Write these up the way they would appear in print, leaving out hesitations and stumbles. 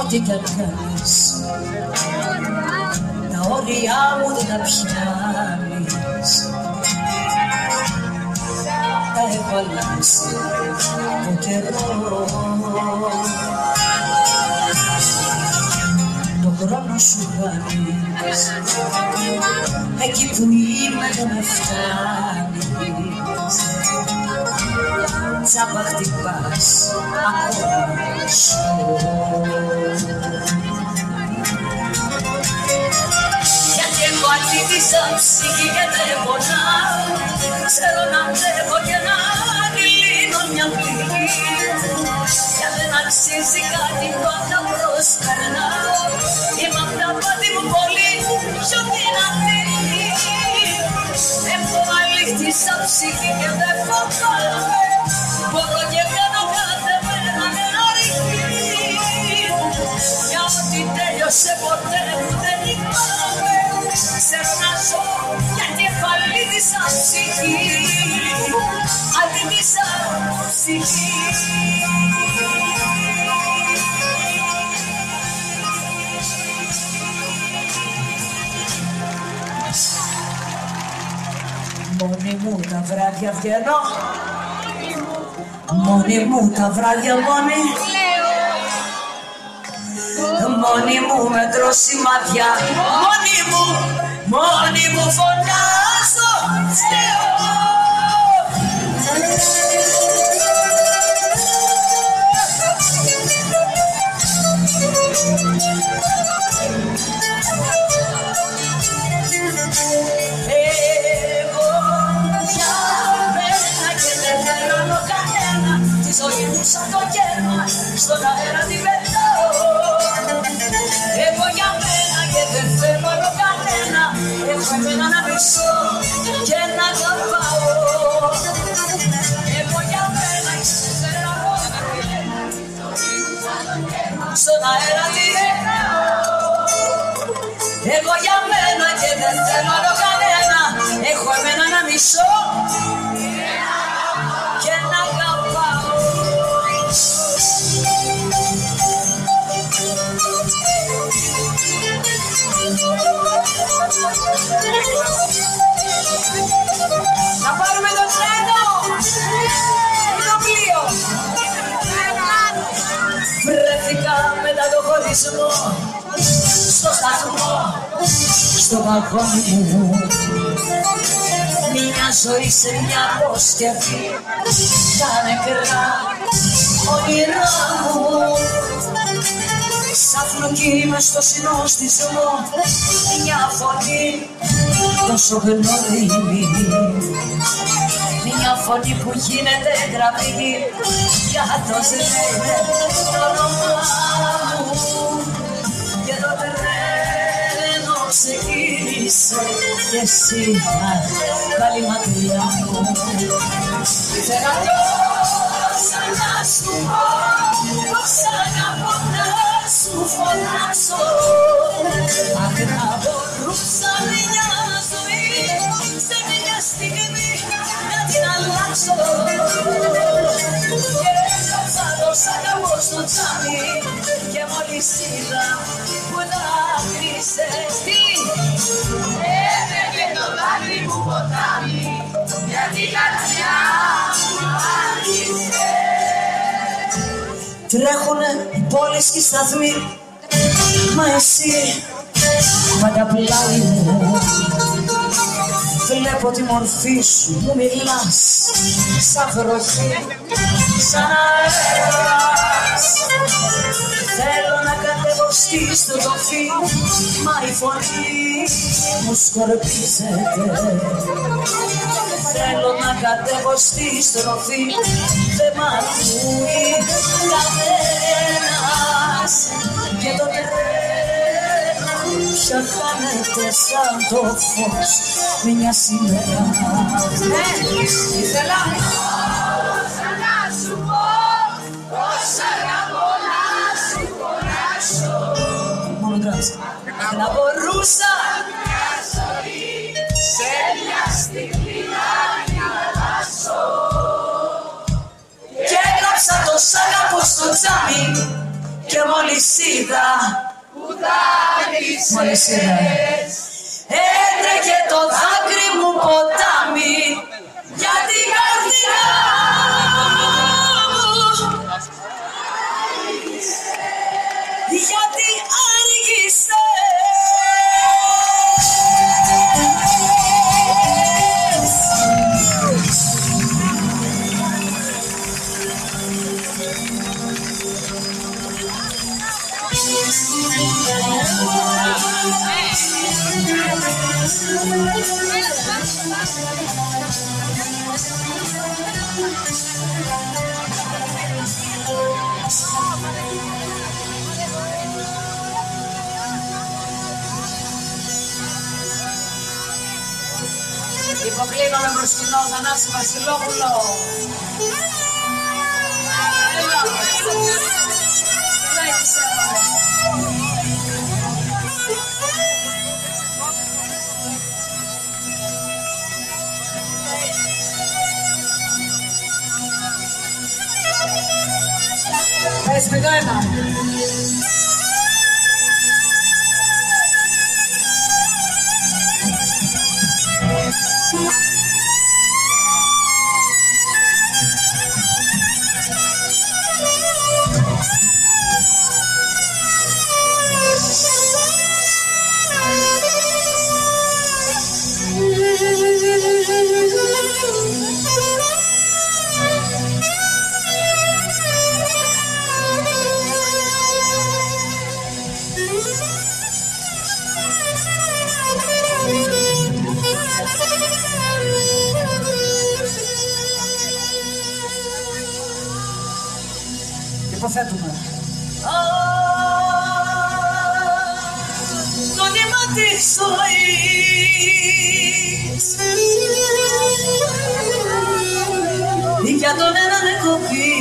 ό,τι κι αν κάνεις, τα όρια μου δεν τα πιάνεις. Τα έχω αλλάξει το καιρό, το χρόνο σου χάνεις, εκεί που είμαι δεν με φτάνεις. Τσάπα χτυπάς ακόμα σου. Γιατί έχω αρτήτησα ψυχή και δεν πονάω, ξέρω να αντέχω και να λύνω μια πληγή. Για δεν αξίζει κάτι πάντα προσκαρνάω, είμαι απ' τα πάτη μου πολύ πιο δυνατή. Έχω αλήθισα ψυχή και δεν φοβάμαι, μπορώ και κάνω κάθε μέρα ένα ρηχή. Για ό,τι τέλειωσε ποτέ μου δεν λυπάμαι, ξέρω να ζω γιατί έχω αλήθισα ψυχή, αλήθισα ψυχή. Μόνη μου τα βράδια βγαίνω, μόνη μου τα βράδια μόνη, μόνη μου μετρώ σημάδια, μόνη μου φωνάζω Θεό. Σαν το κέρμα στον αέρα την πετάω. Εγώ για μένα και δεν θέλω άλλο κανένα, έχω εμένα να μισώ και να αγαπάω. Εγώ για μένα και δεν θέλω άλλο κανένα, στον αέρα την πετάω. Εγώ για μένα και δεν θέλω άλλο κανένα, έχω εμένα να μισώ και να αγαπάω. Να πάρουμε το τρένο, το πλοίο. Βρέθηκα μετά το χωρισμό στο σταθμό, στο βαγόνι μου. Μια ζωή σε μια αποσκευή, τα νεκρά όνειρά μου. Σαφνοκή μες στο συνοστισμό, μια φωνή τόσο γνώριμη, μια φωνή που γίνεται γραμμή για το ζητέ το όνομά μου. Και το τρένο ξεκίνησε και εσύ πάλι μακριά μου. Ήθελα τόσα να σου πω, τόσα να πω να σου φωνάξω. Αν να μπορούσα μια ζωή σε μια στιγμή να την αλλάξω. Και έδωσα τόσα αγαπώ στο τσάμι και μόλις είδα που δάκρυσες τι έφεγε το δάκρυ μου ποτάμι, γιατί η καρδιά μου άρχισε. Τρέχουνε οι πόλεις και οι σταθμοί, μα εσύ πάντα πλάι μου. Βλέπω τη μορφή σου, μου μιλάς σαν βροχή, σαν αέρας. Θέλω να κατέβω στη στροφή, μα η φωνή μου σκορπίζεται. Θέλω να κατέβω στη στροφή, δεν μ' ακούει κανένας. Και το τρένο πια χάνεται σαν το φως μια σήμερα. Ήθελα να σου πω πως αγαπώ να σου φωνάξω. Μόνο τράβησα. Να μπορούσα μια ζωή σε μια στιγμή να την αλλάξω. Και έγραψα το σ' αγαπώ στο τζάμι και μόλις είδα που δάκρυσες, έτρεχε το δάκρυ μου ποτάμι για την καρδιά μου, γιατί άργησες. Υποκλίνω με μπροστινό Θανάση Βασιλόπουλο. Πες με το ένα. Υποθέτουμε. Το νήμα της ζωής για τον έναν εκοπή,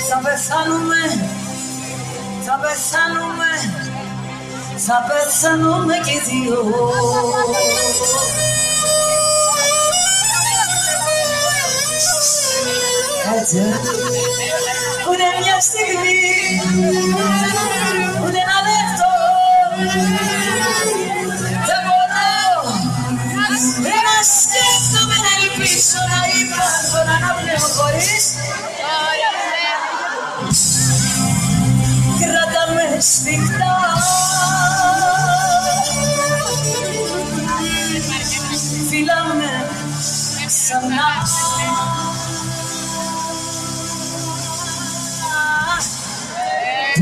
θα πεθάνουμε, θα πεθάνουμε, θα πεθάνουμε κι οι δυο. Έτσι, ούτε μια στιγμή, ούτε ένα λεπτό, δεν μπορώ να σκέφτομαι, να ελπίσω, να υπάρχω, να αναπνέω χωρίς. Κράτα με σφιχτά, φίλα με ξανά.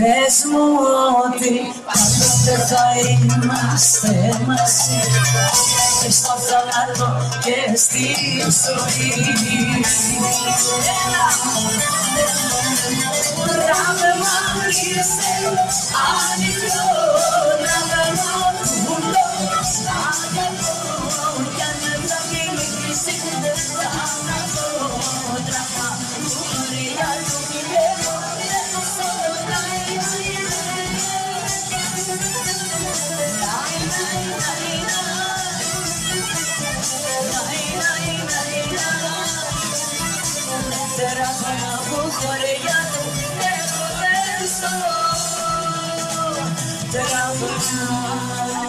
Πες μου ότι πάντοτε θα είμαστε μαζί και στο θάνατο και στη ζωή. Ράβευμα είσαι ανοιχτό, ράβευμα βουλό, αγαπώ κι αν δεν θα μιλήσει δεν θα αναδώ τραφά μουρία του μιλέω. Τεράστια που χωριά του έχω δέστο, τεράστια.